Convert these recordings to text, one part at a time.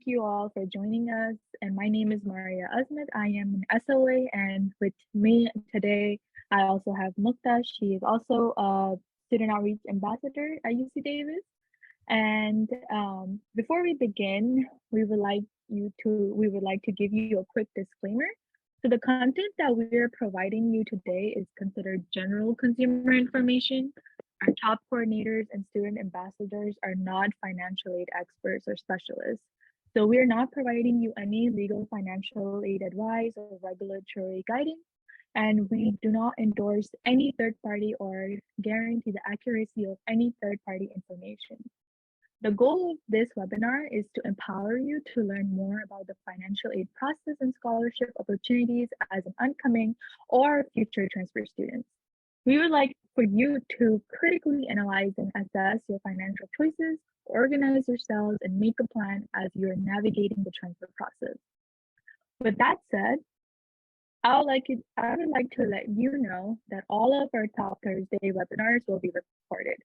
you all for joining us. And my name is Maria Azmed. I am an SOA, and with me today, I also have Mukta. She is also a student outreach ambassador at UC Davis. And before we begin, we would like to give you a quick disclaimer. So the content that we are providing you today is considered general consumer information. Our top coordinators and student ambassadors are not financial aid experts or specialists. So we are not providing you any legal financial aid advice or regulatory guidance, and we do not endorse any third party or guarantee the accuracy of any third party information. The goal of this webinar is to empower you to learn more about the financial aid process and scholarship opportunities as an incoming or future transfer student. We would like for you to critically analyze and assess your financial choices, organize yourselves, and make a plan as you're navigating the transfer process. With that said, I would like to let you know that all of our Top Thursday webinars will be recorded,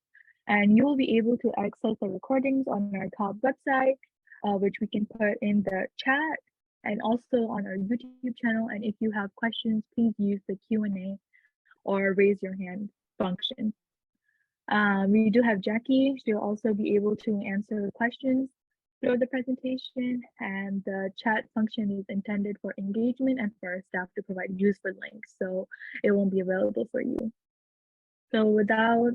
and you will be able to access the recordings on our Top website, which we can put in the chat, and also on our YouTube channel. And if you have questions, please use the Q&A or raise your hand function. We do have Jackie. She'll also be able to answer questions through the presentation, and the chat function is intended for engagement and for our staff to provide useful links, so it won't be available for you. So without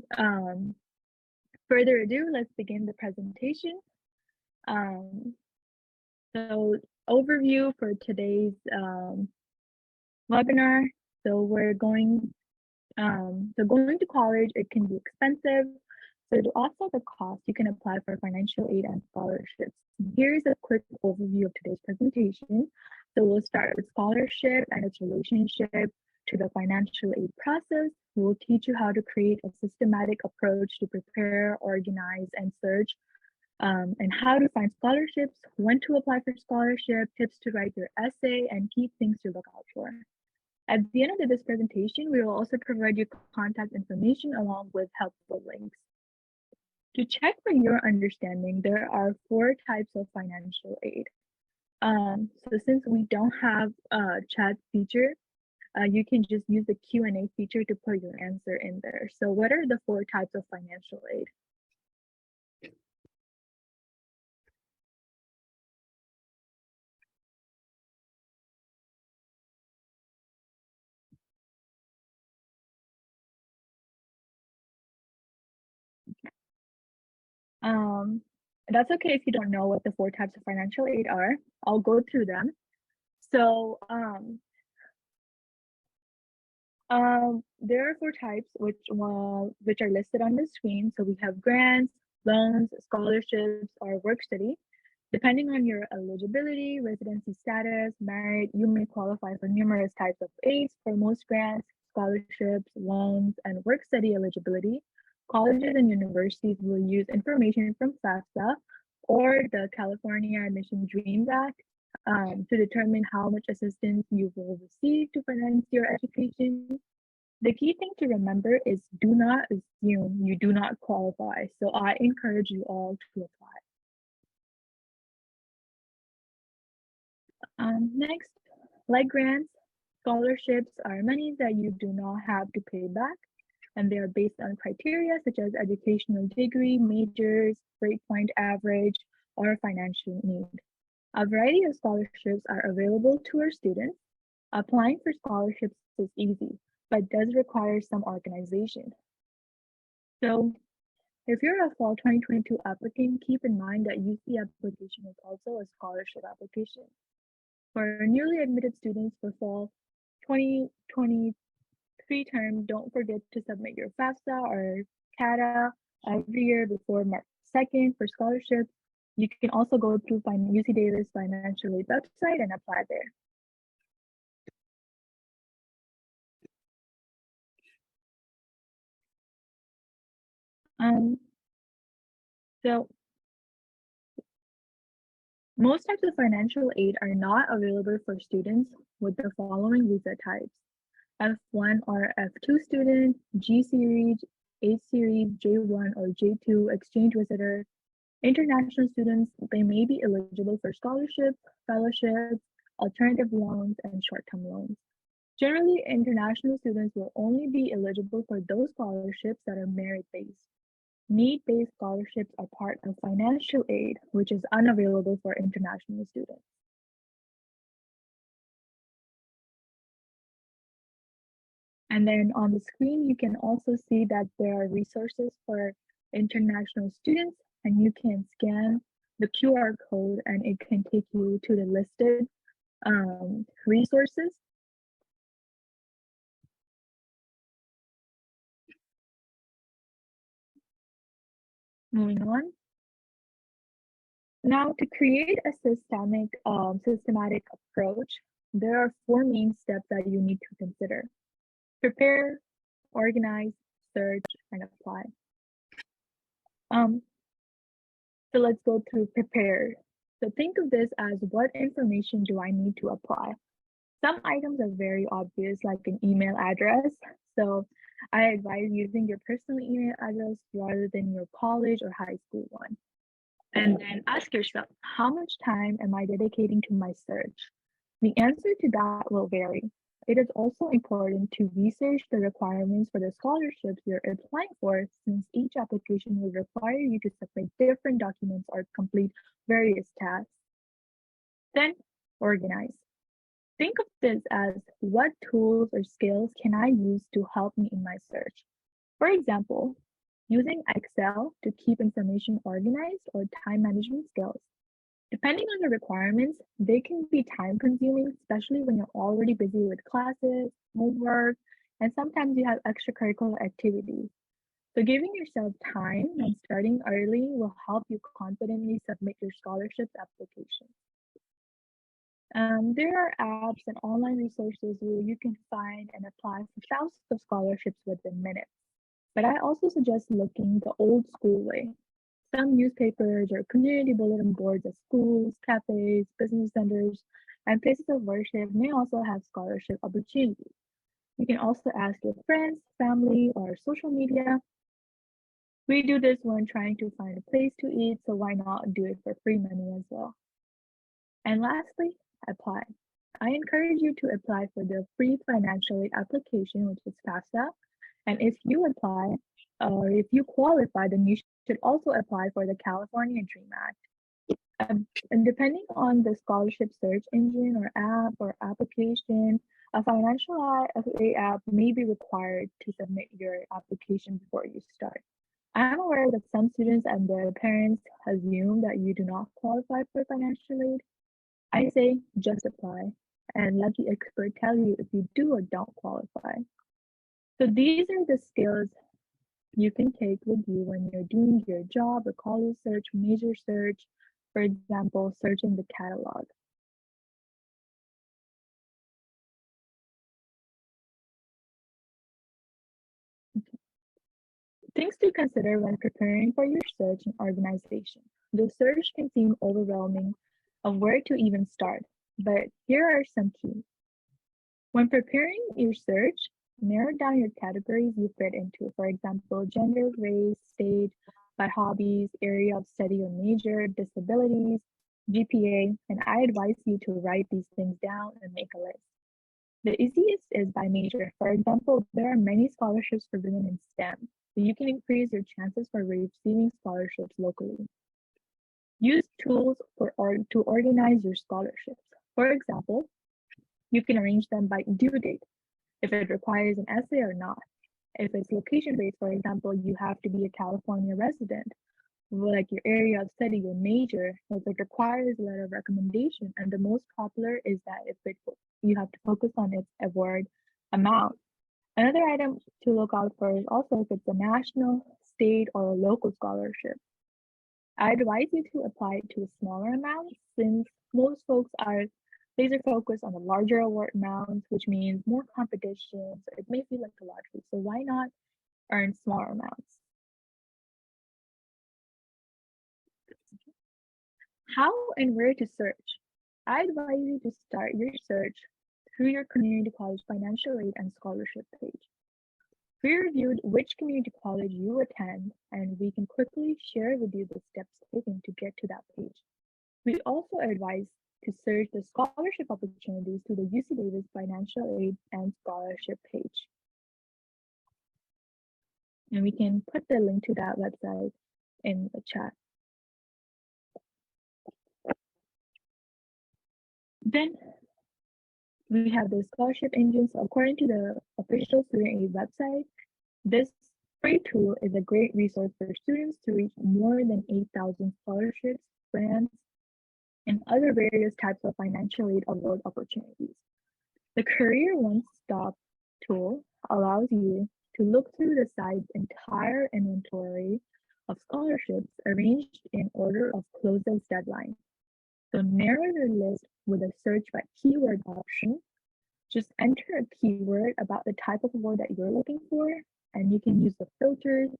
further ado, let's begin the presentation. So overview for today's webinar. So we're going to college, it can be expensive. So to offset the cost, you can apply for financial aid and scholarships. Here's a quick overview of today's presentation. So we'll start with scholarship and its relationship to the financial aid process. We'll teach you how to create a systematic approach to prepare, organize, and search, and how to find scholarships, when to apply for scholarship, tips to write your essay, and key things to look out for. At the end of this presentation, we will also provide you contact information along with helpful links. To check for your understanding, there are 4 types of financial aid. So since we don't have a chat feature, you can just use the Q&A feature to put your answer in there. So what are the 4 types of financial aid? That's okay if you don't know what the 4 types of financial aid are. I'll go through them. So there are 4 types which are listed on the screen. So we have grants, loans, scholarships, or work study. Depending on your eligibility, residency status, merit, you may qualify for numerous types of aids. For most grants, scholarships, loans, and work study eligibility, colleges and universities will use information from FAFSA or the California Admission Dreams Act to determine how much assistance you will receive to finance your education. The key thing to remember is do not assume you do not qualify. So I encourage you all to apply. Next, like grants, scholarships are money that you do not have to pay back, and they are based on criteria such as educational degree, majors, grade point average, or financial need. A variety of scholarships are available to our students. Applying for scholarships is easy, but does require some organization. So if you're a fall 2022 applicant, keep in mind that UC application is also a scholarship application. For newly admitted students for fall 2023 term, don't forget to submit your FAFSA or CATA every year before March 2nd for scholarships. You can also go through UC Davis financial aid website and apply there. So most types of financial aid are not available for students with the following visa types: F1 or F2 student, G series, H series, J1 or J2 exchange visitor, International students, they may be eligible for scholarships, fellowships, alternative loans, and short-term loans. Generally, international students will only be eligible for those scholarships that are merit-based. Need-based scholarships are part of financial aid, which is unavailable for international students. And then on the screen, you can also see that there are resources for international students, and you can scan the QR code and it can take you to the listed resources. Moving on. Now, to create a systematic approach, there are 4 main steps that you need to consider. Prepare, organize, search, and apply. So let's go through prepare. So think of this as what information do I need to apply? Some items are very obvious, like an email address. So I advise using your personal email address rather than your college or high school one. And then ask yourself, how much time am I dedicating to my search? The answer to that will vary. It is also important to research the requirements for the scholarships you're applying for, since each application will require you to submit different documents or complete various tasks. Then organize. Think of this as what tools or skills can I use to help me in my search? For example, using Excel to keep information organized or time management skills. Depending on the requirements, they can be time consuming, especially when you're already busy with classes, homework, and sometimes you have extracurricular activities. So giving yourself time and starting early will help you confidently submit your scholarships application. There are apps and online resources where you can find and apply for thousands of scholarships within minutes. But I also suggest looking the old school way. Some newspapers or community bulletin boards at schools, cafes, business centers, and places of worship may also have scholarship opportunities. You can also ask your friends, family, or social media. We do this when trying to find a place to eat, so why not do it for free money as well? And lastly, apply. I encourage you to apply for the free financial aid application, which is FAFSA. And if you apply, or if you qualify, then you should also apply for the California Dream Act. And depending on the scholarship search engine or app or application, a financial aid app may be required to submit your application before you start. I'm aware that some students and their parents assume that you do not qualify for financial aid. I say just apply and let the expert tell you if you do or don't qualify. So these are the skills you can take with you when you're doing your job or college search, major search, for example, searching the catalog. Things to consider when preparing for your search and organization. The search can seem overwhelming of where to even start, but here are some keys. When preparing your search, narrow down your categories you fit into. For example, gender, race, stage, by hobbies, area of study or major, disabilities, GPA, and I advise you to write these things down and make a list. The easiest is by major. For example, there are many scholarships for women in STEM, so you can increase your chances for receiving scholarships locally. Use tools to organize your scholarships. For example, you can arrange them by due date, if it requires an essay or not. If it's location-based, for example, you have to be a California resident, like your area of study, your major, if it requires a letter of recommendation, and the most popular is that if you have to focus on its award amount. Another item to look out for is also if it's a national, state, or a local scholarship. I advise you to apply to a smaller amount since most folks are laser focused on the larger award amounts, which means more competition. So it may feel like a lottery. So why not earn smaller amounts? How and where to search? I advise you to start your search through your community college financial aid and scholarship page. We reviewed which community college you attend, and we can quickly share with you the steps taken to get to that page. We also advise to search the scholarship opportunities to the UC Davis Financial Aid and Scholarship page. And we can put the link to that website in the chat. Then we have the scholarship engines. According to the official student aid website, this free tool is a great resource for students to reach more than 8,000 scholarships, grants, and other various types of financial aid award opportunities. The Career One-Stop tool allows you to look through the site's entire inventory of scholarships arranged in order of closest deadline. So narrow your list with a search by keyword option. Just enter a keyword about the type of award that you're looking for, and you can use the filters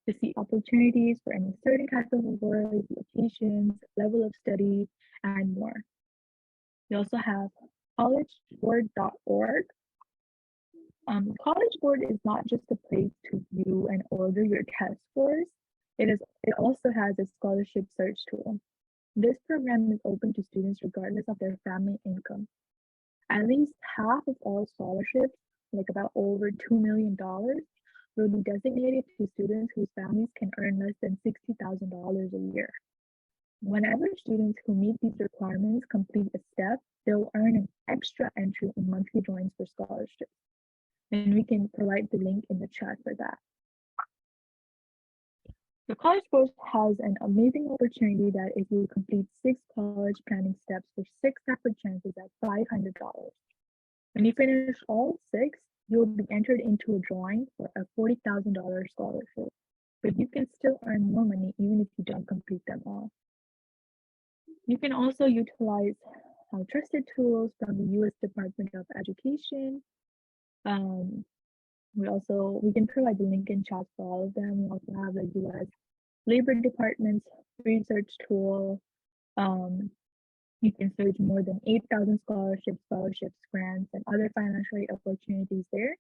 to see opportunities for any certain type of awards, locations, level of study, and more. We also have collegeboard.org. College Board is not just a place to view and order your test scores. It also has a scholarship search tool. This program is open to students regardless of their family income. At least half of all scholarships, like about over $2 million, will be designated to students whose families can earn less than $60,000 a year. Whenever students who meet these requirements complete a step, they'll earn an extra entry in monthly drawings for scholarships. And we can provide the link in the chat for that. The College Board has an amazing opportunity that if you complete 6 college planning steps for 6 separate chances at $500. When you finish all 6, you'll be entered into a drawing for a $40,000 scholarship, but you can still earn more money even if you don't complete them all. You can also utilize trusted tools from the U.S. Department of Education. We can provide the link in chat for all of them. We also have the U.S. Labor Department's research tool. You can search more than 8,000 scholarships, grants, and other financial aid opportunities there.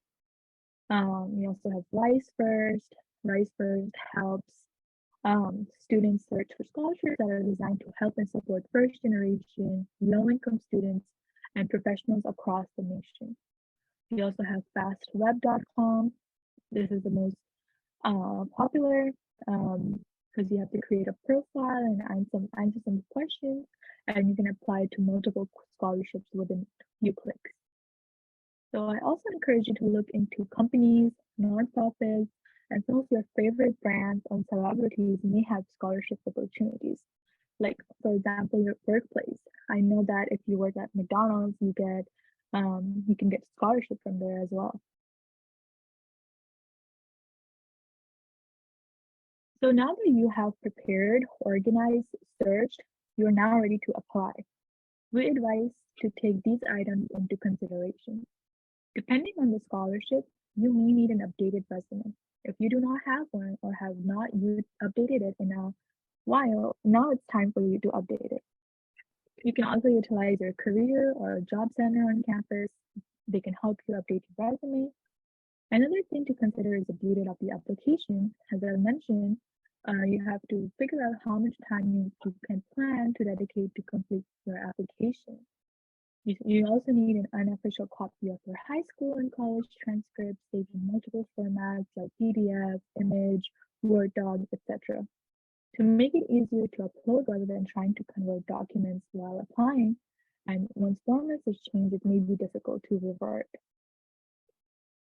We also have Rise First. Rise First helps students search for scholarships that are designed to help and support first-generation, low-income students and professionals across the nation. We also have fastweb.com. This is the most popular because you have to create a profile and answer some questions, and you can apply to multiple scholarships within a few clicks. So I also encourage you to look into companies, nonprofits, and some of your favorite brands and celebrities may have scholarship opportunities. Like, for example, your workplace. I know that if you work at McDonald's, you can get scholarship from there as well. So now that you have prepared, organized, searched, you're now ready to apply. We advise to take these items into consideration. Depending on the scholarship, you may need an updated resume. If you do not have one or have not updated it in a while, now it's time for you to update it. You can also utilize your career or job center on campus. They can help you update your resume. Another thing to consider is the beauty of the application. As I mentioned, you have to figure out how much time you can plan to dedicate to complete your application. You also need an unofficial copy of your high school and college transcripts saved in multiple formats like PDF, image, Word doc, etc. To make it easier to upload rather than trying to convert documents while applying, and once formats is changed, it may be difficult to revert.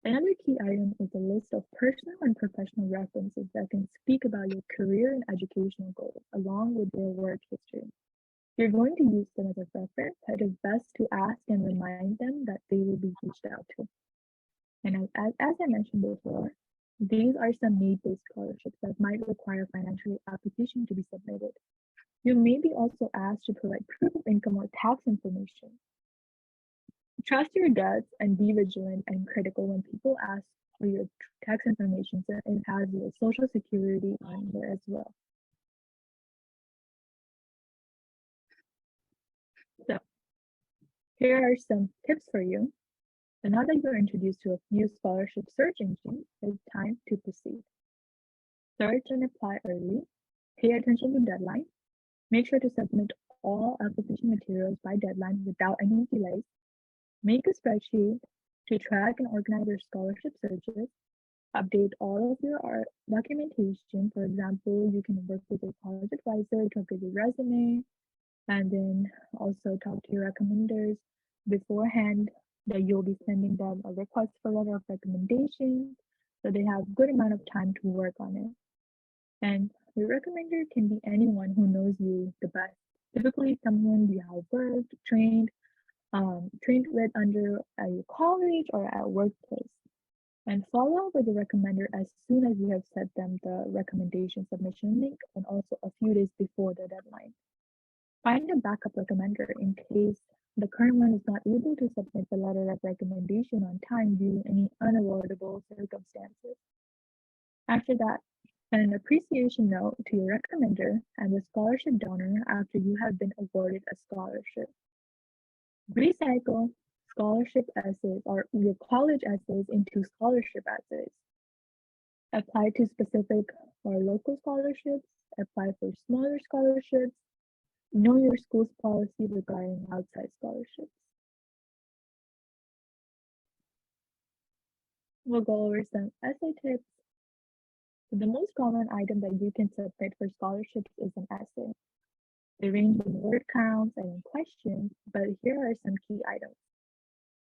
Another key item is a list of personal and professional references that can speak about your career and educational goals, along with your work history. You're going to use them as a reference, it is best to ask and remind them that they will be reached out to. And as I mentioned before, these are some need-based scholarships that might require financial application to be submitted. You may be also asked to provide proof of income or tax information. Trust your guts and be vigilant and critical when people ask for your tax information, so it has your social security on there as well. So here are some tips for you. And now that you're introduced to a few scholarship search engines, it's time to proceed. Search and apply early. Pay attention to deadlines. Make sure to submit all application materials by deadline without any delays. Make a spreadsheet to track and organize your scholarship searches. Update all of your documentation. For example, you can work with your college advisor to update your resume, and then also talk to your recommenders beforehand that you'll be sending them a request for letter of recommendation, so they have good amount of time to work on it. And your recommender can be anyone who knows you the best. Typically, someone you have worked, trained with under at your college or at workplace. And follow up with the recommender as soon as you have sent them the recommendation submission link, and also a few days before the deadline. Find a backup recommender in case the current one is not able to submit the letter of recommendation on time due to any unavoidable circumstances. After that, an appreciation note to your recommender and the scholarship donor after you have been awarded a scholarship. Recycle scholarship essays or your college essays into scholarship essays. Apply to specific or local scholarships, apply for smaller scholarships, know your school's policy regarding outside scholarships. We'll go over some essay tips. The most common item that you can submit for scholarships is an essay. They range in word counts and in questions, but here are some key items.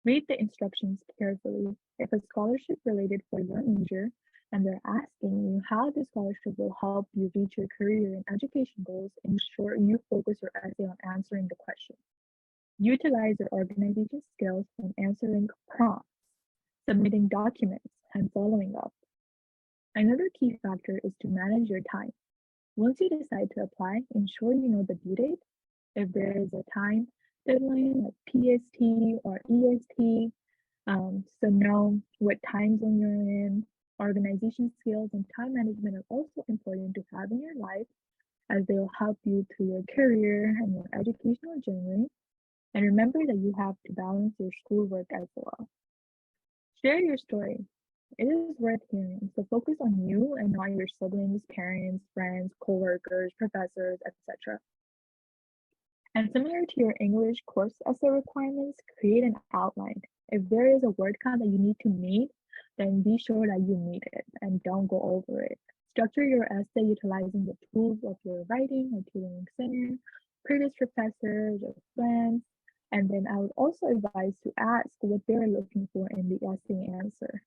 Read the instructions carefully. If a scholarship related for your major and they're asking you how the scholarship will help you reach your career and education goals, ensure you focus your essay on answering the question. Utilize your organization skills when answering prompts, submitting documents, and following up. Another key factor is to manage your time. Once you decide to apply, ensure you know the due date. If there is a time deadline like PST or EST, so know what time zone you're in. Organization skills and time management are also important to have in your life, as they will help you through your career and your educational journey. And remember that you have to balance your schoolwork as well. Share your story. It is worth hearing, so focus on you and not your siblings, parents, friends, coworkers, professors, etc. And similar to your English course essay requirements, create an outline. If there is a word count that you need to meet, then be sure that you meet it and don't go over it. Structure your essay utilizing the tools of your writing or tutoring center, previous professors or friends, and then I would also advise to ask what they're looking for in the essay answer.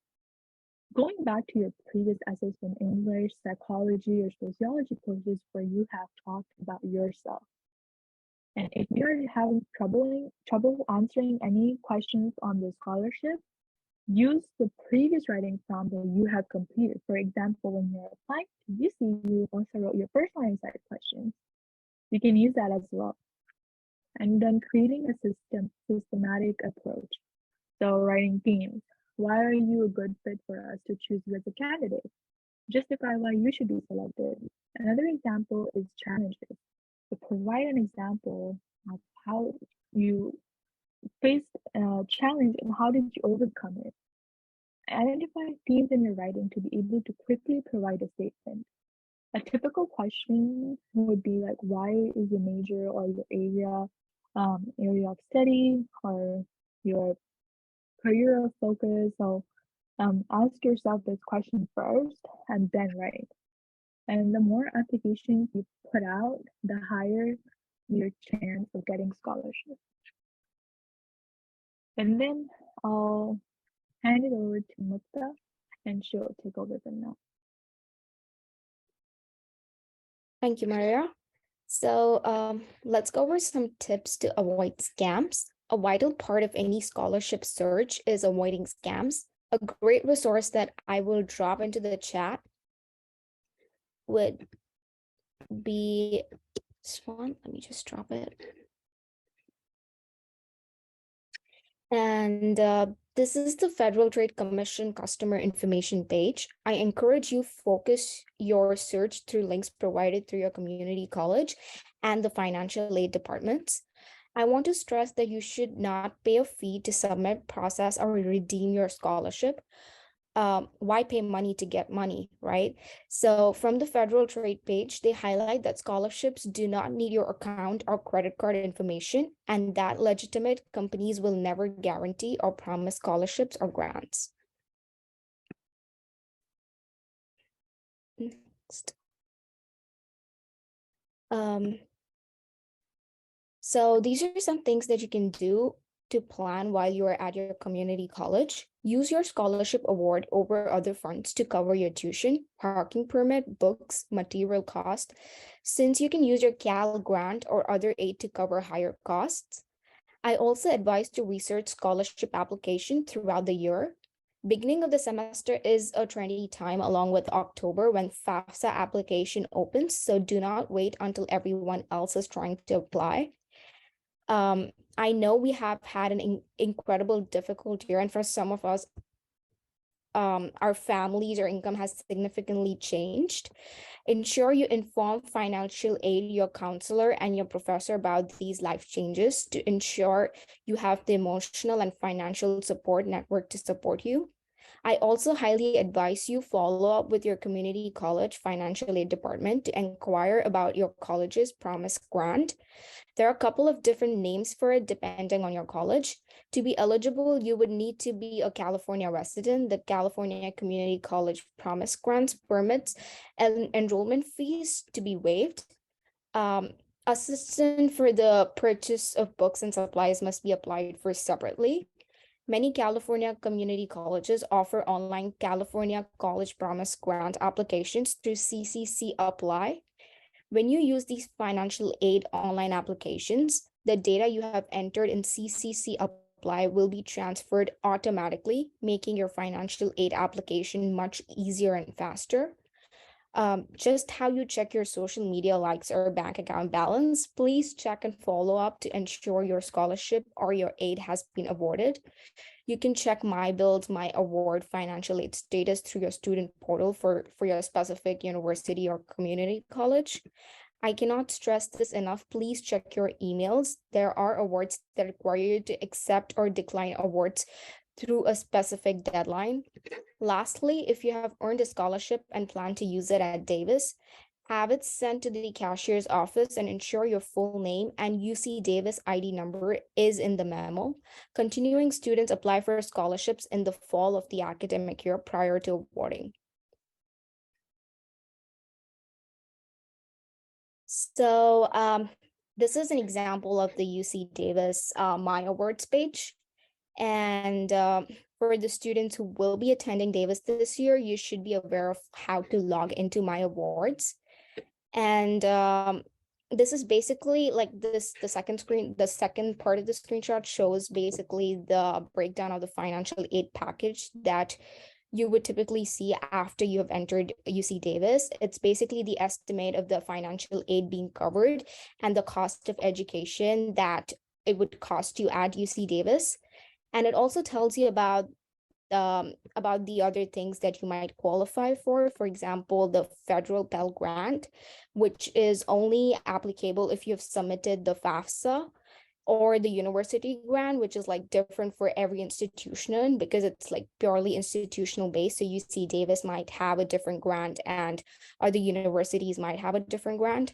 Going back to your previous essays from English, psychology, or sociology courses where you have talked about yourself. And if you're having trouble answering any questions on the scholarship, use the previous writing prompt that you have completed. For example, when you're applying to UC, you also wrote your personal insight questions. You can use that as well. And then creating a systematic approach. So writing themes. Why are you a good fit for us to choose you as a candidate? Justify why you should be selected. Another example is challenges. So provide an example of how you faced a challenge and how did you overcome it. Identify themes in your writing to be able to quickly provide a statement. A typical question would be like, why is your major or your area of study or your career of focus? So ask yourself this question first and then write. And the more applications you put out, the higher your chance of getting scholarship. And then I'll hand it over to Mukta and she'll take over from now. Thank you, Maria. So let's go over some tips to avoid scams. A vital part of any scholarship search is avoiding scams. A great resource that I will drop into the chat would be this one. Let me just drop it. And this is the Federal Trade Commission customer information page. I encourage you focus your search through links provided through your community college and the financial aid departments. I want to stress that you should not pay a fee to submit, process, or redeem your scholarship. Why pay money to get money, right? So from the Federal Trade page, they highlight that scholarships do not need your account or credit card information, and that legitimate companies will never guarantee or promise scholarships or grants. Next. So these are some things that you can do to plan while you are at your community college. Use your scholarship award over other funds to cover your tuition, parking permit, books, material cost, since you can use your Cal grant or other aid to cover higher costs. I also advise to research scholarship application throughout the year. Beginning of the semester is a trendy time along with October when FAFSA application opens, so do not wait until everyone else is trying to apply. I know we have had an incredible difficult year, and for some of us, our families or income has significantly changed. Ensure you inform financial aid, your counselor, and your professor about these life changes to ensure you have the emotional and financial support network to support you. I also highly advise you follow up with your community college financial aid department to inquire about your college's promise grant. There are a couple of different names for it depending on your college. To be eligible, you would need to be a California resident. The California Community College Promise Grants permits and enrollment fees to be waived. Assistance for the purchase of books and supplies must be applied for separately. Many California community colleges offer online California College Promise Grant applications through CCC Apply. When you use these financial aid online applications, the data you have entered in CCC Apply will be transferred automatically, making your financial aid application much easier and faster. Just how you check your social media likes or bank account balance, please check and follow up to ensure your scholarship or your aid has been awarded. You can check My Bills, My Award financial aid status through your student portal for your specific university or community college. I cannot stress this enough. Please check your emails. There are awards that require you to accept or decline awards through a specific deadline. Lastly, if you have earned a scholarship and plan to use it at Davis, have it sent to the cashier's office and ensure your full name and UC Davis ID number is in the memo. Continuing students apply for scholarships in the fall of the academic year prior to awarding. So this is an example of the UC Davis My Awards page. And for the students who will be attending Davis this year, you should be aware of how to log into My Awards. And this is basically like this, the second part of the screenshot shows basically the breakdown of the financial aid package that you would typically see after you have entered UC Davis. It's basically the estimate of the financial aid being covered and the cost of education that it would cost you at UC Davis. And it also tells you about the other things that you might qualify for example, the federal Pell Grant, which is only applicable if you have submitted the FAFSA, or the university grant, which is like different for every institution because it's like purely institutional based. So UC Davis might have a different grant and other universities might have a different grant.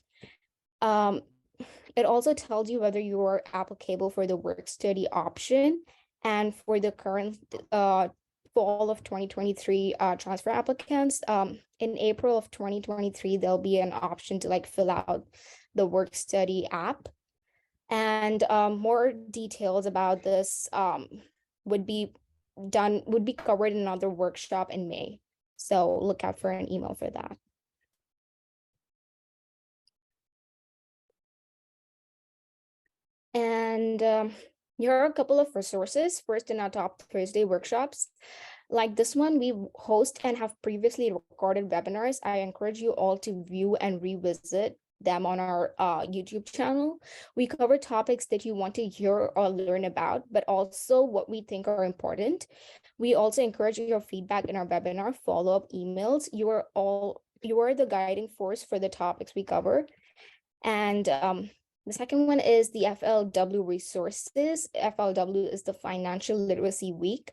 It also tells you whether you are applicable for the work study option, and for the current fall of 2023 transfer applicants, in April of 2023, there'll be an option to like fill out the work study app. And more details about this would be covered in another workshop in May. So look out for an email for that. And here are a couple of resources. First, in our Top Thursday workshops, like this one, we host and have previously recorded webinars. I encourage you all to view and revisit them on our YouTube channel. We cover topics that you want to hear or learn about, but also what we think are important. We also encourage your feedback in our webinar follow-up emails. You are the guiding force for the topics we cover. And The second one is the FLW resources. FLW is the Financial Literacy Week.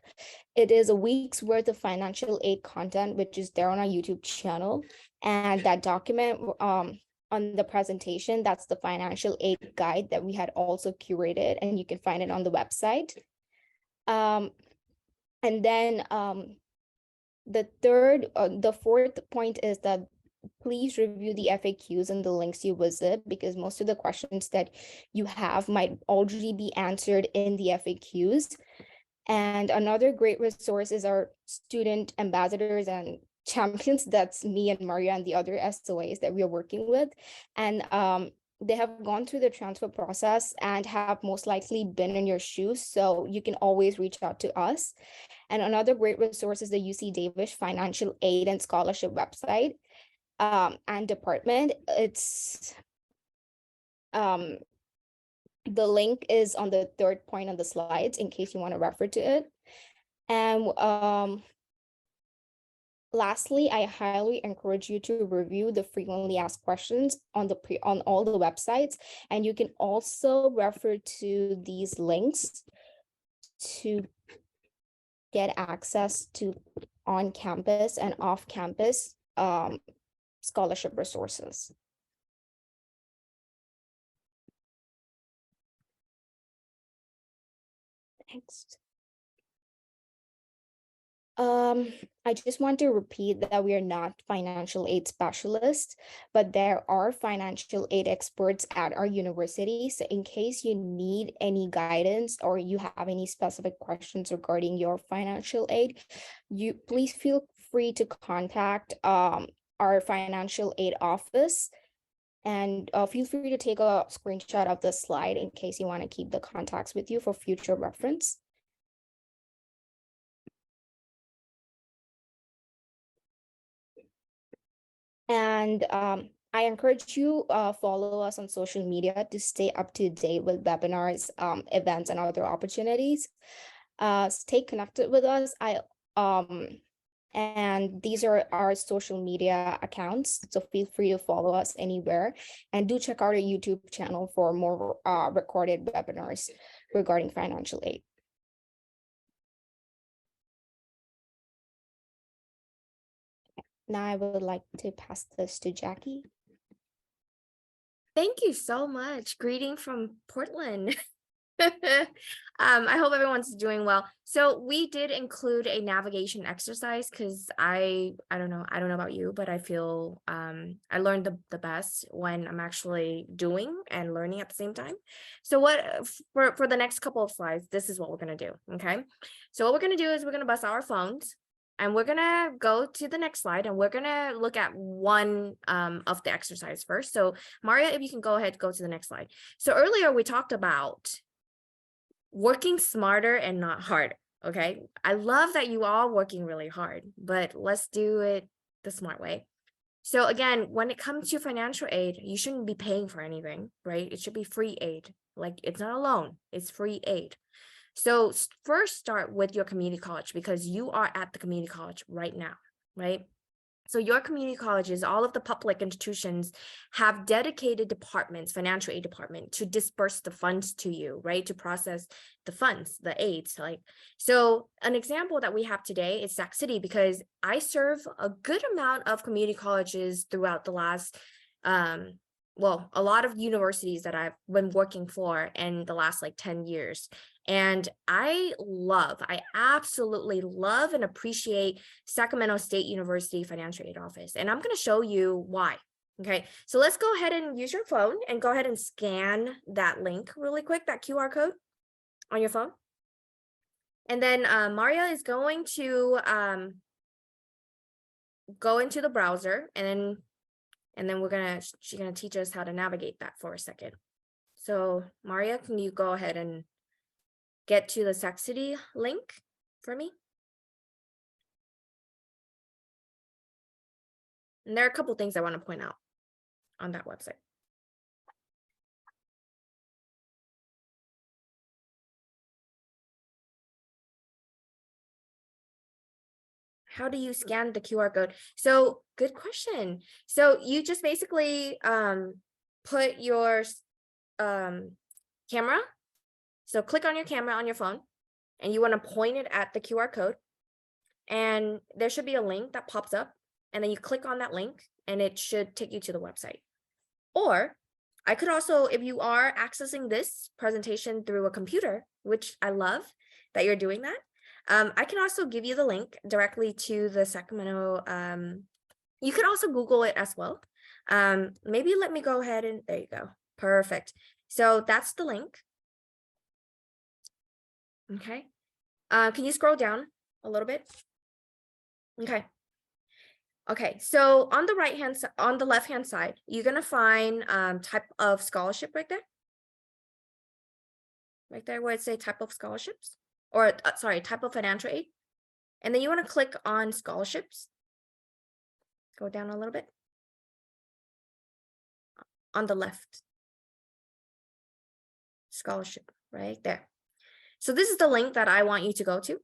It is a week's worth of financial aid content, which is there on our YouTube channel. And that document on the presentation, that's the financial aid guide that we had also curated, and you can find it on the website. And then the fourth point is that please review the FAQs and the links you visit, because most of the questions that you have might already be answered in the FAQs. And another great resource is our student ambassadors and champions. That's me and Maria and the other SOAs that we are working with. And they have gone through the transfer process and have most likely been in your shoes. So you can always reach out to us. And another great resource is the UC Davis Financial Aid and Scholarship website and department. It's the link is on the third point on the slides in case you want to refer to it. And lastly, I highly encourage you to review the frequently asked questions on all the websites, and you can also refer to these links to get access to on-campus and off-campus scholarship resources. Next. I just want to repeat that we are not financial aid specialists, but there are financial aid experts at our university. So in case you need any guidance or you have any specific questions regarding your financial aid, you please feel free to contact our financial aid office, and feel free to take a screenshot of the slide in case you want to keep the contacts with you for future reference. And I encourage you follow us on social media to stay up to date with webinars, events, and other opportunities. Stay connected with us. And these are our social media accounts, so feel free to follow us anywhere. And do check out our YouTube channel for more recorded webinars regarding financial aid. Now I would like to pass this to Jackie. Thank you so much. Greeting from Portland. I hope everyone's doing well. So we did include a navigation exercise because I don't know about you, but I feel I learned the best when I'm actually doing and learning at the same time. So what for the next couple of slides, this is what we're gonna do. Okay. So what we're gonna do is we're gonna bust our phones. And we're gonna go to the next slide, and we're gonna look at one of the exercise first. So Maria, if you can go ahead, go to the next slide. So earlier we talked about working smarter and not harder. Okay, I love that you all working really hard, but let's do it the smart way. So again, when it comes to financial aid, you shouldn't be paying for anything, right? It should be free aid. Like, it's not a loan, it's free aid. So first start with your community college, because you are at the community college right now, right? So your community colleges, all of the public institutions have dedicated departments, financial aid department, to disperse the funds to you, right? To process the funds, the aids. Like, so an example that we have today is Sac City, because I serve a good amount of community colleges throughout the last, well, a lot of universities that I've been working for in the last like 10 years. And I absolutely love and appreciate Sacramento State University Financial Aid Office. And I'm going to show you why. Okay, so let's go ahead and use your phone and go ahead and scan that link really quick, that QR code on your phone. And then Maria is going to go into the browser, and then she's gonna teach us how to navigate that for a second. So Maria, can you go ahead and get to the Sac City link for me? And there are a couple things I want to point out on that website. How do you scan the QR code? So good question. So you just basically put your camera. So click on your camera on your phone and you want to point it at the QR code. And there should be a link that pops up. And then you click on that link and it should take you to the website. Or I could also, if you are accessing this presentation through a computer, which I love that you're doing that, I can also give you the link directly to the Sacramento. You could also Google it as well. Maybe let me go ahead and there you go. Perfect. So that's the link. Okay. Can you scroll down a little bit? Okay. Okay, so on the left-hand side, you're gonna find type of scholarship right there. Right there where it says type of scholarships, or sorry, type of financial aid. And then you want to click on scholarships. Go down a little bit. On the left. Scholarship, right there. So this is the link that I want you to go to.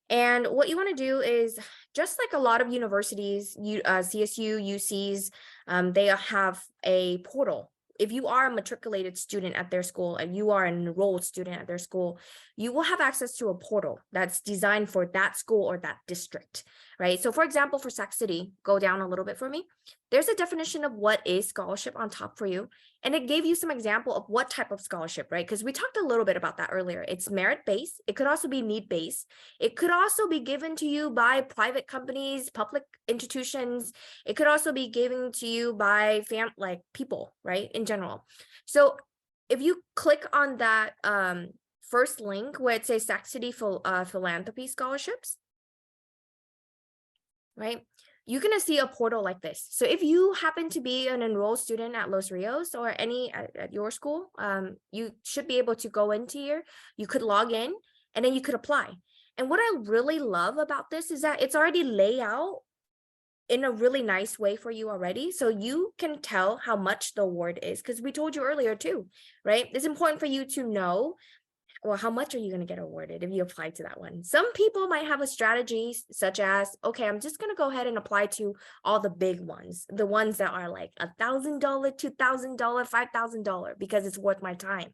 And what you want to do is, just like a lot of universities, CSU, UCs, they have a portal. If you are a matriculated student at their school and you are an enrolled student at their school, you will have access to a portal that's designed for that school or that district, right? So for example, for Sac City, go down a little bit for me. There's a definition of what is scholarship on top for you. And it gave you some example of what type of scholarship, right? Because we talked a little bit about that earlier. It's merit-based. It could also be need-based. It could also be given to you by private companies, public institutions. It could also be given to you by people, right? In general. So if you click on that first link where it says Sac City Philanthropy Scholarships, right? You're going to see a portal like this. So if you happen to be an enrolled student at Los Rios or any at your school, you should be able to go into here. You could log in and then you could apply. And what I really love about this is that it's already laid out in a really nice way for you already. So you can tell how much the award is, because we told you earlier too, right? It's important for you to know, well, how much are you going to get awarded if you apply to that one? Some people might have a strategy such as, okay, I'm just going to go ahead and apply to all the big ones, the ones that are like $1,000, $2,000, $5,000, because it's worth my time.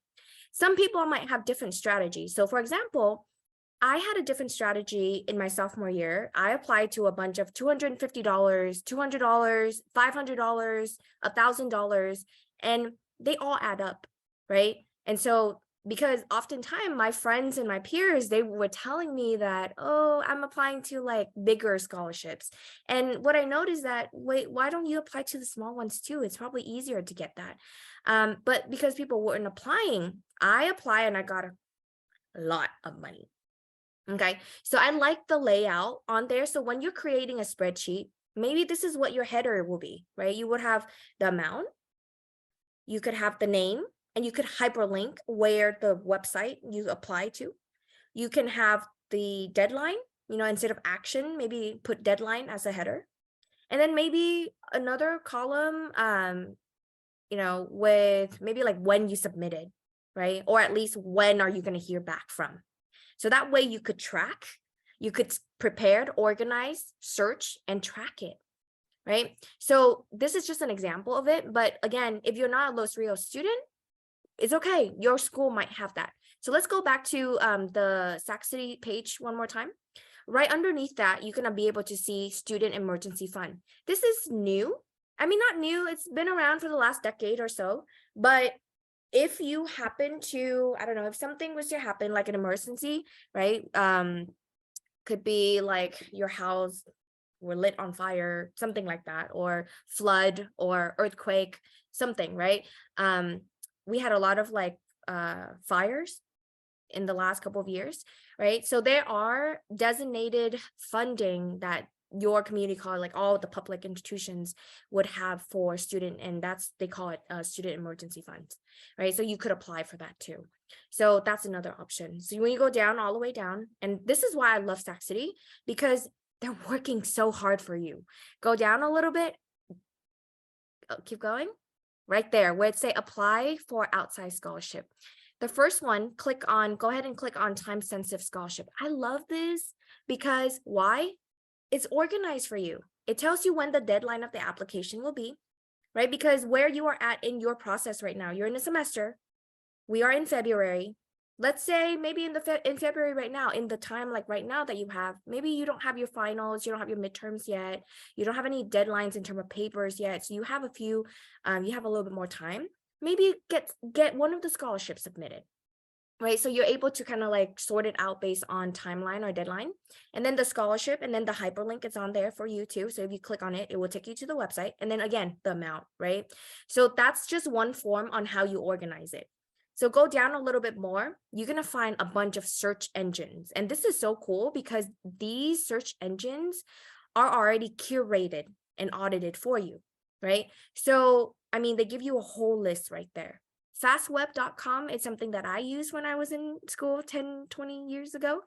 Some people might have different strategies. So for example, I had a different strategy in my sophomore year. I applied to a bunch of $250, $200, $500, $1,000, and they all add up, right? And so because oftentimes my friends and my peers, they were telling me that, oh, I'm applying to like bigger scholarships. And what I noticed that, wait, why don't you apply to the small ones too? It's probably easier to get that. But because people weren't applying, I applied and I got a lot of money. Okay, so I like the layout on there. So when you're creating a spreadsheet, maybe this is what your header will be, right? You would have the amount, you could have the name, and you could hyperlink where the website you apply to. You can have the deadline, instead of action, maybe put deadline as a header. And then maybe another column, with maybe like when you submitted, right? Or at least when are you going to hear back from? So that way you could track, you could prepare, organize, search, and track it, right? So this is just an example of it. But again, if you're not a Los Rios student, it's okay. Your school might have that. So let's go back to the Sac City page one more time. Right underneath that, you're going to be able to see Student Emergency Fund. This is new. I mean, not new. It's been around for the last decade or so. But if you happen to, I don't know, if something was to happen, like an emergency, right? Could be like your house were lit on fire, something like that, or flood or earthquake, something, right? We had a lot of fires in the last couple of years, right? So there are designated funding that your community college, like all the public institutions would have for student, and they call it student emergency funds, right? So you could apply for that too. So that's another option. So when you go down, all the way down, and this is why I love Sac City, because they're working so hard for you. Go down a little bit, keep going, right there where it say apply for outside scholarship. The first one, go ahead and click on time sensitive scholarship. I love this because why? It's organized for you. It tells you when the deadline of the application will be, right? Because where you are at in your process right now, you're in a semester, we are in February. Let's say maybe in February right now, in the time like right now that you have, maybe you don't have your finals, you don't have your midterms yet, you don't have any deadlines in terms of papers yet. So you have a few, you have a little bit more time. Maybe get one of the scholarships submitted, right? So you're able to kind of like sort it out based on timeline or deadline. And then the scholarship and then the hyperlink is on there for you too. So if you click on it, it will take you to the website. And then again, the amount, right? So that's just one form on how you organize it. So go down a little bit more, you're going to find a bunch of search engines. And this is so cool because these search engines are already curated and audited for you, right? So, I mean, they give you a whole list right there. Fastweb.com is something that I used when I was in school 10, 20 years ago.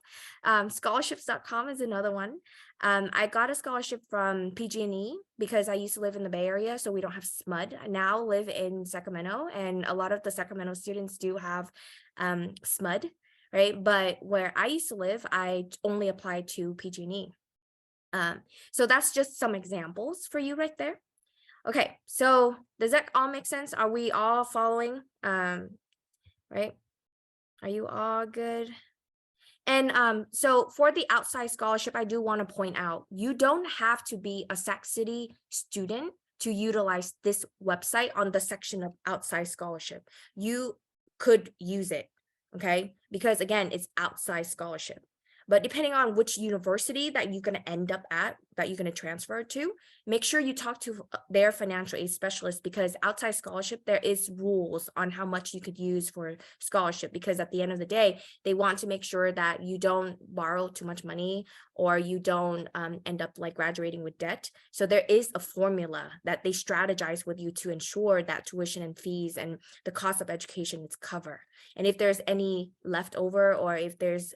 Scholarships.com is another one. I got a scholarship from PG&E because I used to live in the Bay Area, so we don't have SMUD. I now live in Sacramento, and a lot of the Sacramento students do have SMUD, right? But where I used to live, I only applied to PG&E. So that's just some examples for you right there. Okay, so does that all make sense? Are we all following? Right? Are you all good? And so for the outside scholarship, I do want to point out, you don't have to be a Sac City student to utilize this website on the section of outside scholarship. You could use it, okay? Because again, it's outside scholarship. But depending on which university that you're going to end up at, that you're going to transfer to, make sure you talk to their financial aid specialist, because outside scholarship, there is rules on how much you could use for scholarship, because at the end of the day, they want to make sure that you don't borrow too much money or you don't end up like graduating with debt. So there is a formula that they strategize with you to ensure that tuition and fees and the cost of education is covered. And if there's any leftover, or if there's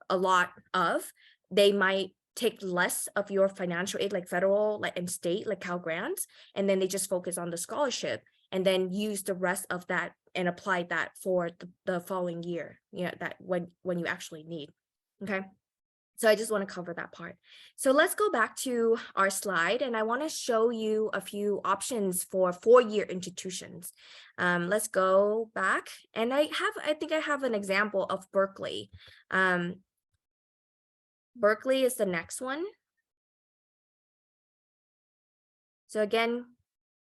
a lot of, they might take less of your financial aid, like federal, like and state, like Cal grants, and then they just focus on the scholarship and then use the rest of that and apply that for the following year, you know, that when you actually need. Okay. So I just want to cover that part. So let's go back to our slide, and I want to show you a few options for four-year institutions. Let's go back, and I think I have an example of Berkeley. Berkeley is the next one. So again,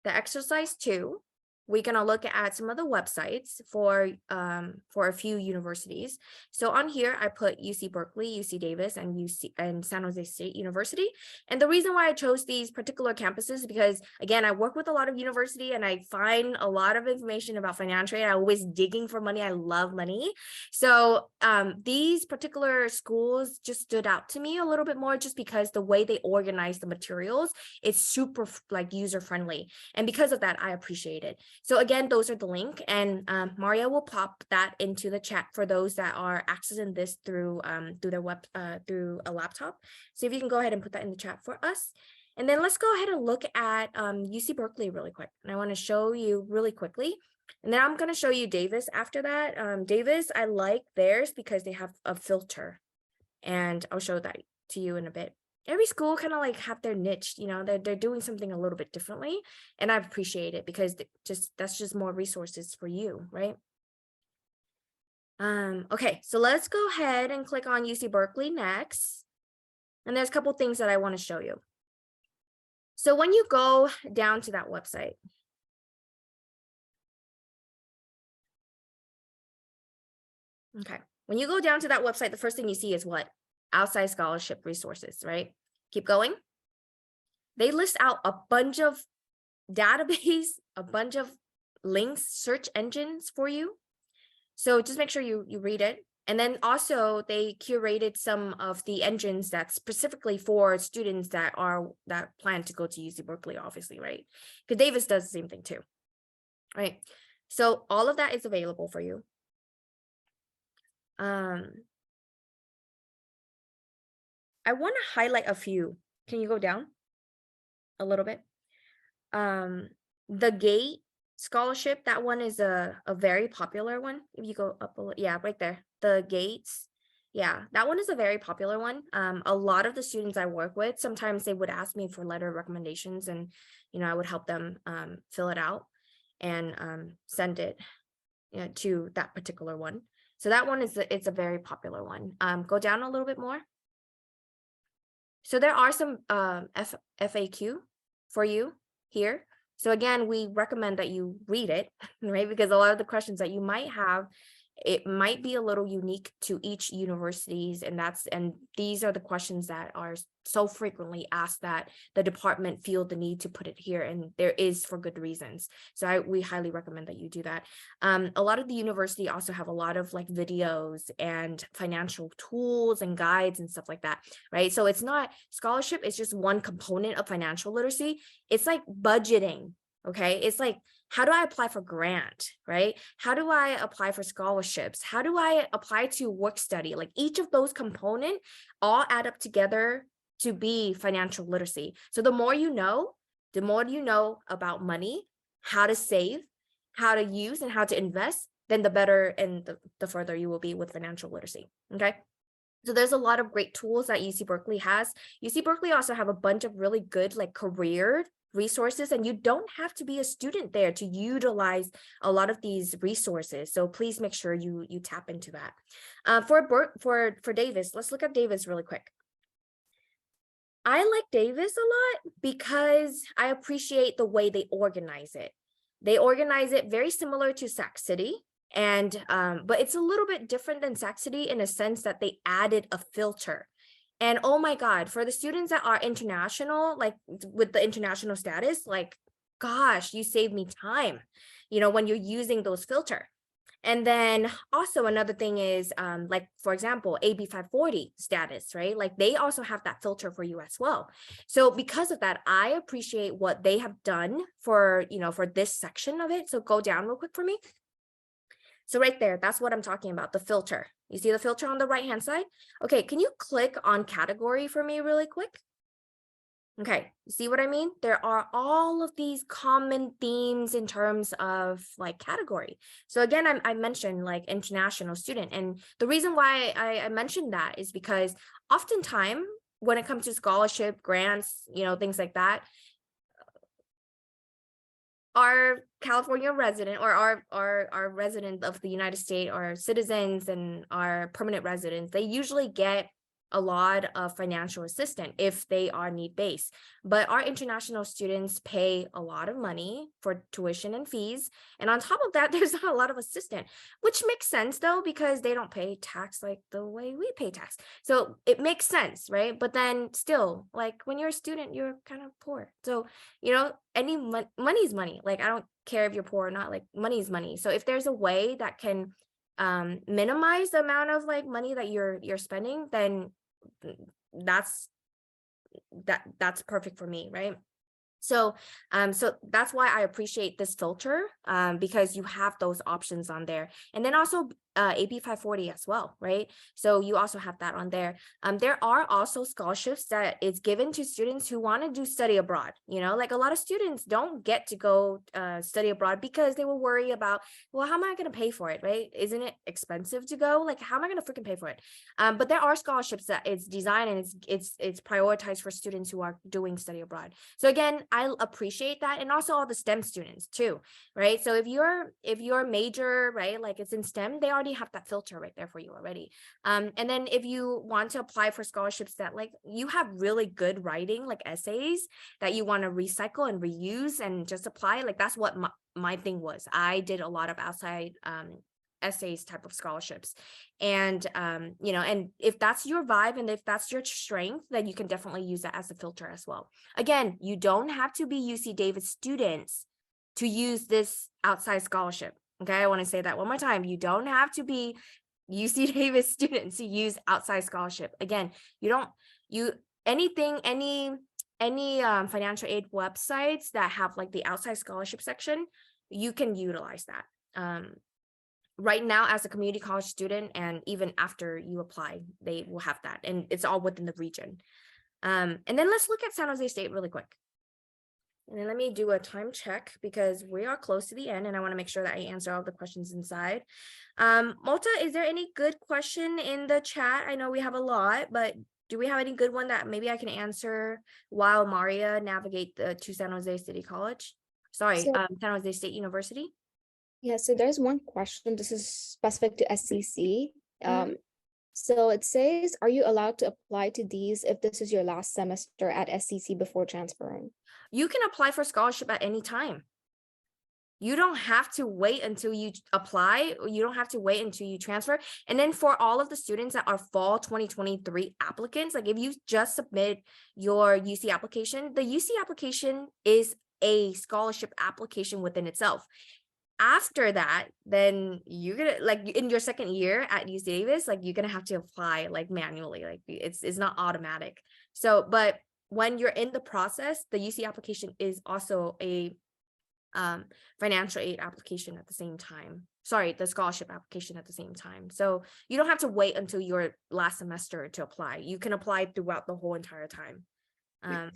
the exercise 2, we're going to look at some of the websites for a few universities. So on here, I put UC Berkeley, UC Davis, and San Jose State University. And the reason why I chose these particular campuses is because, again, I work with a lot of university and I find a lot of information about financial aid. I'm always digging for money. I love money. So these particular schools just stood out to me a little bit more, just because the way they organize the materials, it's super like user friendly. And because of that, I appreciate it. So again, those are the link, and Maria will pop that into the chat for those that are accessing this through their through a laptop. So if you can go ahead and put that in the chat for us. And then let's go ahead and look at UC Berkeley really quick. And I want to show you really quickly. And then I'm going to show you Davis after that. Davis, I like theirs because they have a filter, and I'll show that to you in a bit. Every school kind of like have their niche, you know, they're doing something a little bit differently, and I appreciate it because that's just more resources for you, right? Okay, so let's go ahead and click on UC Berkeley next. And there's a couple things that I want to show you. So when you go down to that website, okay, when you go down to that website, the first thing you see is what? Outside scholarship resources, right? Keep going. They list out a bunch of database, a bunch of links, search engines for you. So just make sure you read it. And then also they curated some of the engines that's specifically for students that plan to go to UC Berkeley, obviously, right? Because Davis does the same thing too, right? So all of that is available for you. I want to highlight a few. Can you go down a little bit? The GATE scholarship, that one is a very popular one. If you go up a little, yeah, right there, the GATES. Yeah, that one is a very popular one. A lot of the students I work with, sometimes they would ask me for letter of recommendations, and I would help them fill it out and send it to that particular one. So that one it's a very popular one. Go down a little bit more. So there are some FAQ for you here. So again, we recommend that you read it, right? Because a lot of the questions that you might have, it might be a little unique to each universities, and these are the questions that are so frequently asked that the department feel the need to put it here, and there is for good reasons. So we highly recommend that you do that. A lot of the university also have a lot of like videos and financial tools and guides and stuff like that, right? So it's not scholarship, it's just one component of financial literacy. It's like budgeting. Okay, it's like, how do I apply for grant, right? How do I apply for scholarships? How do I apply to work study? Like each of those components all add up together to be financial literacy. So the more you know about money, how to save, how to use, and how to invest, then the better and the further you will be with financial literacy, okay? So there's a lot of great tools that UC Berkeley has. UC Berkeley also have a bunch of really good like career resources, and you don't have to be a student there to utilize a lot of these resources. So please make sure you tap into that. For Davis, let's look at Davis really quick. I like Davis a lot because I appreciate the way they organize it. They organize it very similar to Sac City. And but it's a little bit different than Sac City in a sense that they added a filter. And oh my God, for the students that are international, like with the international status, like, gosh, you save me time, when you're using those filter. And then also another thing is like, for example, AB 540 status, right? Like they also have that filter for you as well. So because of that, I appreciate what they have done for, for this section of it. So go down real quick for me. So right there, that's what I'm talking about, the filter. You see the filter on the right-hand side? Okay, can you click on category for me really quick? Okay, see what I mean? There are all of these common themes in terms of like category. So again, I mentioned like international student. And the reason why I mentioned that is because oftentimes when it comes to scholarship, grants, things like that, our California resident or our resident of the United States, our citizens and our permanent residents, they usually get a lot of financial assistance if they are need-based. But our international students pay a lot of money for tuition and fees. And on top of that, there's not a lot of assistance, which makes sense though, because they don't pay tax like the way we pay tax. So it makes sense, right? But then still, like when you're a student, you're kind of poor. So, any money is money. Like, I don't care if you're poor or not, like money is money. So if there's a way that can minimize the amount of like money that you're spending, then that's perfect for me, right? So so that's why I appreciate this filter, because you have those options on there. And then also AB 540 as well, right? So you also have that on there. There are also scholarships that is given to students who want to do study abroad. Like a lot of students don't get to go study abroad because they will worry about, well, how am I going to pay for it, right? Isn't it expensive to go? Like, how am I going to freaking pay for it? But there are scholarships that it's designed and it's prioritized for students who are doing study abroad. So again, I appreciate that, and also all the STEM students too, right? So if your major, right, like it's in STEM, they already have that filter right there for you already. And then if you want to apply for scholarships that like you have really good writing, like essays that you want to recycle and reuse and just apply, like that's what my thing was. I did a lot of outside essays type of scholarships, and and if that's your vibe and if that's your strength, then you can definitely use that as a filter as well. Again, you don't have to be UC Davis students to use this outside scholarship. Okay, I want to say that one more time. You don't have to be UC Davis students to use outside scholarship. Again, any financial aid websites that have like the outside scholarship section, you can utilize that. Right now as a community college student, and even after you apply, they will have that, and it's all within the region. And then let's look at San Jose State really quick. And then let me do a time check because we are close to the end and I want to make sure that I answer all the questions inside. Malta, is there any good question in the chat? I know we have a lot, but do we have any good one that maybe I can answer while Maria navigate to San Jose City College? Sorry, So, San Jose State University. yeah, so there's one question. This is specific to SCC. Mhm. So it says, are you allowed to apply to these if this is your last semester at SCC before transferring? You can apply for scholarship at any time. You don't have to wait until you apply, or you don't have to wait until you transfer. And then for all of the students that are fall 2023 applicants, like if you just submit your UC application, the UC application is a scholarship application within itself. After that, then you're gonna, like in your second year at UC Davis, like you're gonna have to apply like manually, like it's not automatic. So, but when you're in the process, the UC application is also a financial aid application at the same time. Sorry, the scholarship application at the same time. So you don't have to wait until your last semester to apply. You can apply throughout the whole entire time. And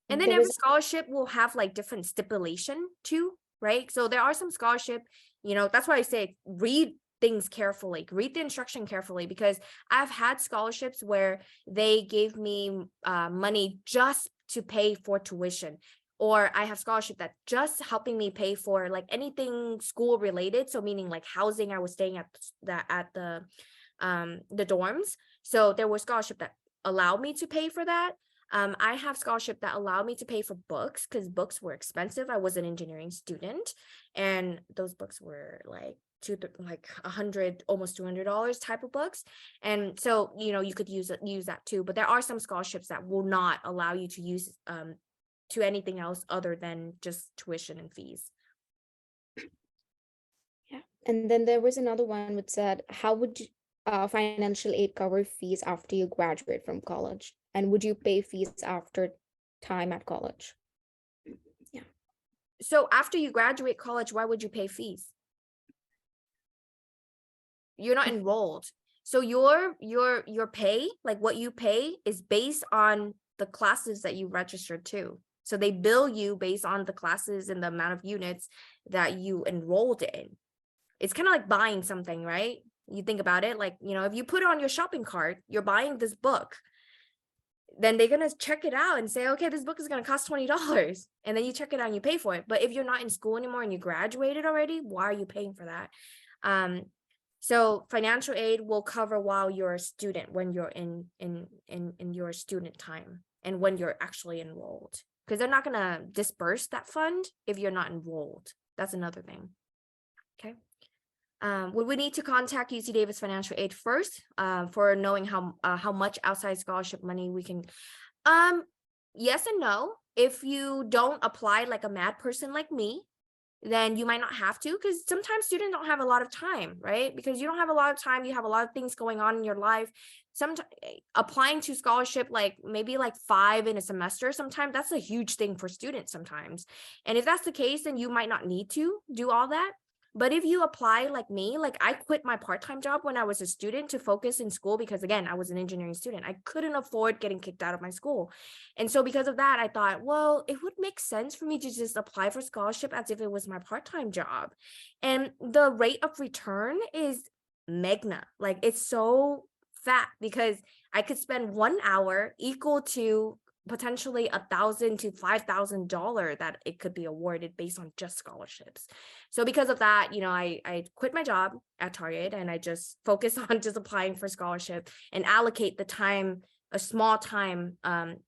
then There every was scholarship will have like different stipulation too, right? So there are some scholarship, that's why I say read things carefully, read the instruction carefully, because I've had scholarships where they gave me money just to pay for tuition, or I have scholarship that just helping me pay for like anything school related. So meaning like housing, I was staying at the dorms. So there was scholarship that allowed me to pay for that. I have scholarship that allowed me to pay for books because books were expensive. I was an engineering student, and those books were like $100, almost $200 type of books. And so, you could use that too. But there are some scholarships that will not allow you to use to anything else other than just tuition and fees. Yeah. And then there was another one which said, how would you, financial aid cover fees after you graduate from college? And would you pay fees after time at college? Yeah. So after you graduate college, why would you pay fees? You're not enrolled. So your pay, like what you pay, is based on the classes that you registered to. So they bill you based on the classes and the amount of units that you enrolled in. It's kind of like buying something, right? You think about it, like, if you put it on your shopping cart, you're buying this book, then they're going to check it out and say, okay, this book is going to cost $20. And then you check it out and you pay for it. But if you're not in school anymore and you graduated already, why are you paying for that? So financial aid will cover while you're a student, when you're in your student time and when you're actually enrolled, because they're not going to disperse that fund if you're not enrolled. That's another thing. Okay. Would we need to contact UC Davis Financial Aid first for knowing how much outside scholarship money we can? Yes and no. If you don't apply like a mad person like me, then you might not have to, because sometimes students don't have a lot of time, right? Because you don't have a lot of time, you have a lot of things going on in your life. Sometimes applying to scholarship, like maybe like 5 in a semester, sometimes that's a huge thing for students sometimes. And if that's the case, then you might not need to do all that. But if you apply like me, like I quit my part-time job when I was a student to focus in school, because again, I was an engineering student. I couldn't afford getting kicked out of my school. And so because of that, I thought, well, it would make sense for me to just apply for scholarship as if it was my part-time job. And the rate of return is magna. Like it's so fat, because I could spend 1 hour equal to potentially $1,000 to $5,000 that it could be awarded based on just scholarships. So because of that, I quit my job at Target and I just focus on just applying for scholarship and allocate the time, a small time,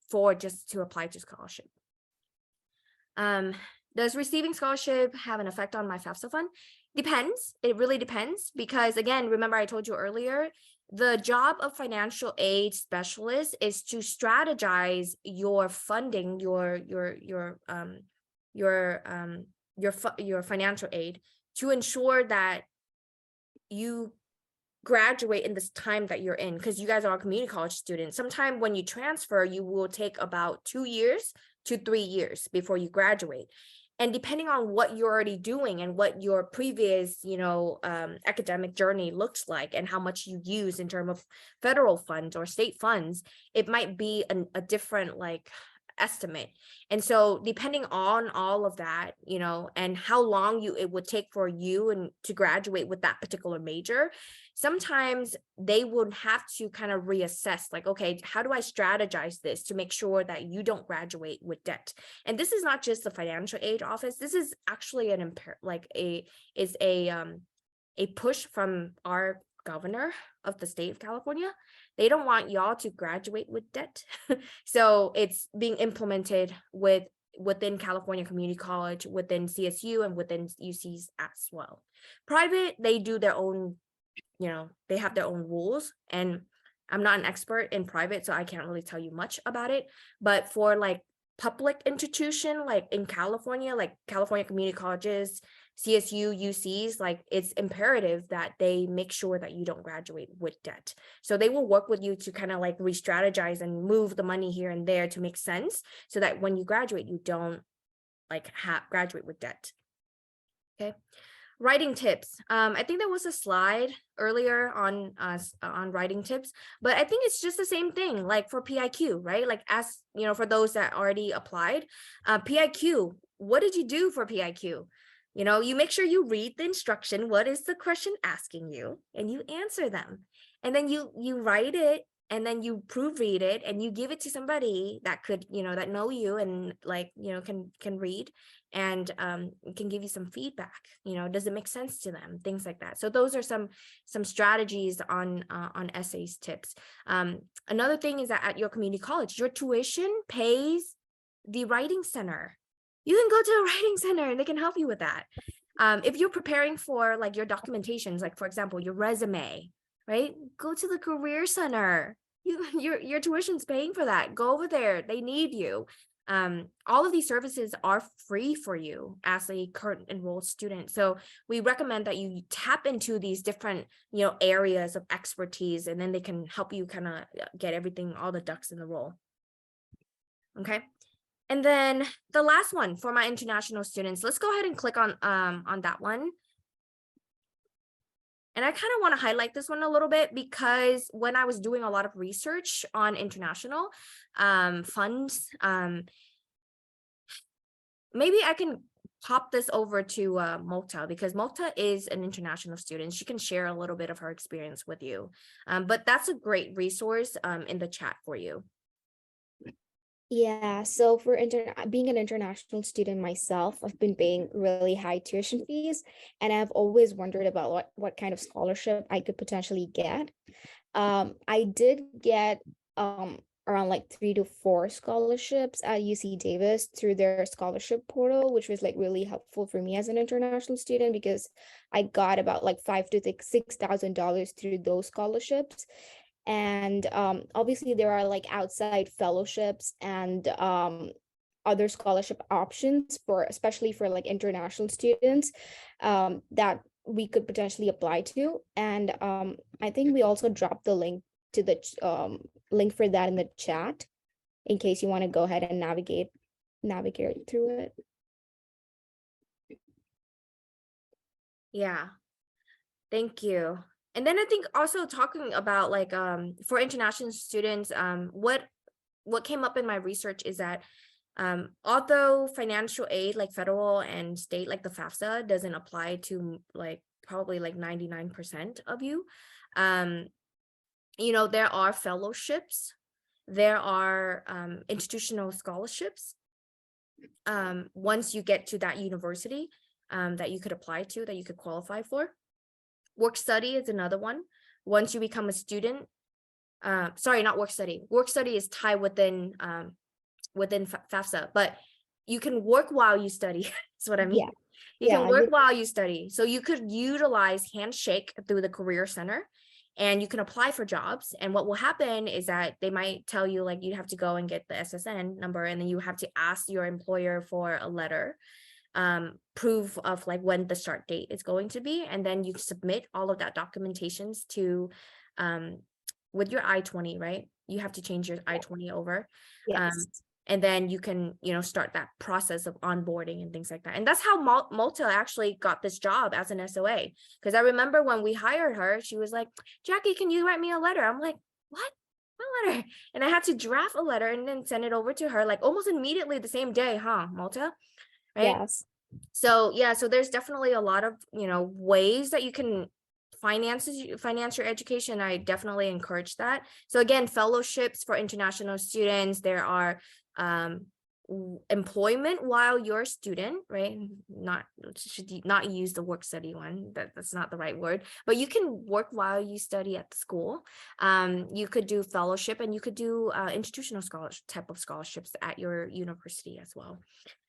for just to apply to scholarship. Does receiving scholarship have an effect on my FAFSA fund? Depends. It really depends, because again, remember I told you earlier, the job of financial aid specialist is to strategize your funding, your financial aid, to ensure that you graduate in this time that you're in, because you guys are community college students. Sometime when you transfer, you will take about 2 years to 3 years before you graduate. And depending on what you're already doing and what your previous, academic journey looks like and how much you use in terms of federal funds or state funds, it might be a different, like, estimate. And so depending on all of that, you know, and how long it would take for you and to graduate with that particular major, sometimes they would have to kind of reassess, like, okay, how do I strategize this to make sure that you don't graduate with debt? And this is not just the financial aid office. This is actually a push from our governor of the state of California. They don't want y'all to graduate with debt. So it's being implemented within California Community College, within CSU, and within UCs as well. Private, they do their own, you know, they have their own rules, and I'm not an expert in private, so I can't really tell you much about it. But for like public institution, like in California, like California community colleges, CSU, UCs, like it's imperative that they make sure that you don't graduate with debt. So they will work with you to kind of like re-strategize and move the money here and there to make sense, so that when you graduate, you don't like graduate with debt. Okay. Writing tips. I think there was a slide earlier on writing tips, but I think it's just the same thing, like for PIQ, right? Like, as you know, for those that already applied, PIQ, what did you do for PIQ? You know, you make sure you read the instruction. What is the question asking you? And you answer them. And then you write it, and then you proofread it, and you give it to somebody that could, you know, that know you and like, you know, can read and can give you some feedback. You know, does it make sense to them? Things like that. So those are some strategies on essays tips. Another thing is that at your community college, your tuition pays the writing center. You can go to a writing center and they can help you with that. If you're preparing for like your documentations, like for example, your resume, right? Go to the career center. Your tuition's paying for that. Go over there. They need you. All of these services are free for you as a current enrolled student. So we recommend that you tap into these different, you know, areas of expertise, and then they can help you kind of get everything, all the ducks in the row. Okay. And then the last one for my international students, let's go ahead and click on that one. And I kind of want to highlight this one a little bit, because when I was doing a lot of research on international funds, maybe I can pop this over to Mokta, because Mokta is an international student. She can share a little bit of her experience with you. But that's a great resource in the chat for you. Yeah, so for being an international student myself, I've been paying really high tuition fees, and I've always wondered about what kind of scholarship I could potentially get. I did get around like 3 to 4 scholarships at UC Davis through their scholarship portal, which was like really helpful for me as an international student, because I got about like $5,000 to $6,000 through those scholarships. And obviously there are like outside fellowships and other scholarship options for, especially for like international students, that we could potentially apply to. And I think we also dropped the link to the link for that in the chat, in case you want to go ahead and navigate through it. Yeah, thank you. And then I think also talking about like for international students, what came up in my research is that although financial aid, like federal and state, like the FAFSA, doesn't apply to like probably like 99% of you, you know, there are fellowships, there are institutional scholarships once you get to that university that you could apply to, that you could qualify for. Work study is another one. Once you become a student, sorry, not work study. Work study is tied within FAFSA, but you can work while you study. That's what I mean. Yeah. You can work while you study. So you could utilize Handshake through the Career Center, and you can apply for jobs. And what will happen is that they might tell you like you have to go and get the SSN number, and then you have to ask your employer for a letter, proof of like when the start date is going to be, and then you submit all of that documentations to with your I-20, right? You have to change your I-20 over. Yes. And then you can, you know, start that process of onboarding and things like that. And that's how Malta actually got this job as an SOA. Because I remember when we hired her, she was like, Jackie, can you write me a letter? I'm like, what? a letter. And I had to draft a letter and then send it over to her like almost immediately the same day, huh, Malta? Right? Yes. So yeah, so there's definitely a lot of, ways that you can finance your education. I definitely encourage that. So again, fellowships for international students. There are employment while you're a student, right? Should not use the work study one. That's not the right word, but you can work while you study at the school. You could do fellowship, and you could do institutional scholarship type of scholarships at your university as well.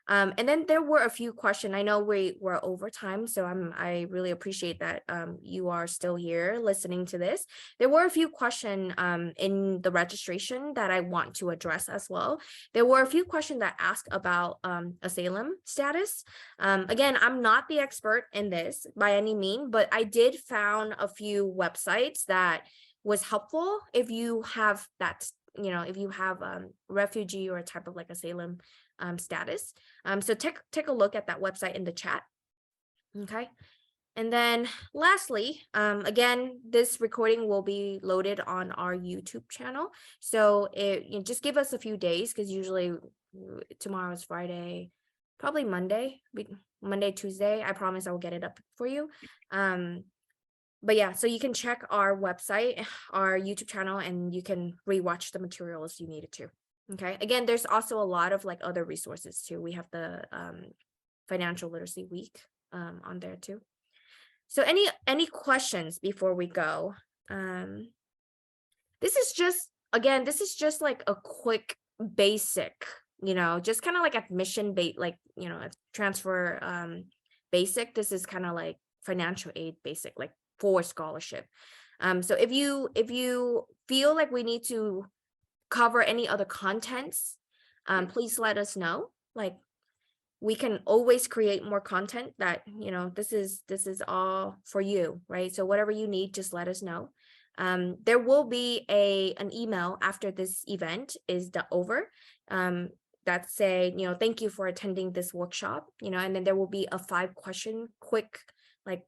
And then there were a few questions. I know we were over time, so I really appreciate that you are still here listening to this. There were a few questions in the registration that I want to address as well. There were a few questions that ask about asylum status. Again, I'm not the expert in this by any means, but I did found a few websites that was helpful if you have that, if you have refugee or a type of like asylum status. So take a look at that website in the chat. Okay. And then lastly, again, this recording will be loaded on our YouTube channel. So just give us a few days, because usually tomorrow is Friday, probably Monday, Tuesday. I promise I will get it up for you. But yeah, so you can check our website, our YouTube channel, and you can rewatch the materials you needed to. Okay. Again, there's also a lot of like other resources too. We have the Financial Literacy Week on there too. So any questions before we go? This is just like a quick basic, just kind of like admission a transfer basic. This is kind of like financial aid basic, like for scholarship. So if you feel like we need to cover any other contents, please let us know. Like, we can always create more content that, this is all for you, right? So whatever you need, just let us know. There will be an email after this event is over, that say, thank you for attending this workshop, and then there will be a 5-question quick like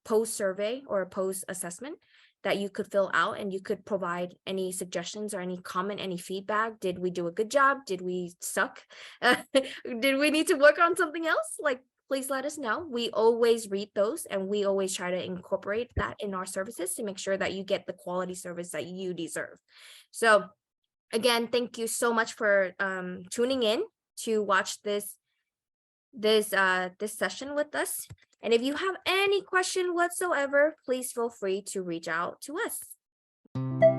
post survey or a post assessment that you could fill out, and you could provide any suggestions or any comment, any feedback. Did we do a good job? Did we suck? Did we need to work on something else? Like, please let us know. We always read those, and we always try to incorporate that in our services to make sure that you get the quality service that you deserve. So again, thank you so much for tuning in to watch this session with us. And if you have any question whatsoever, please feel free to reach out to us.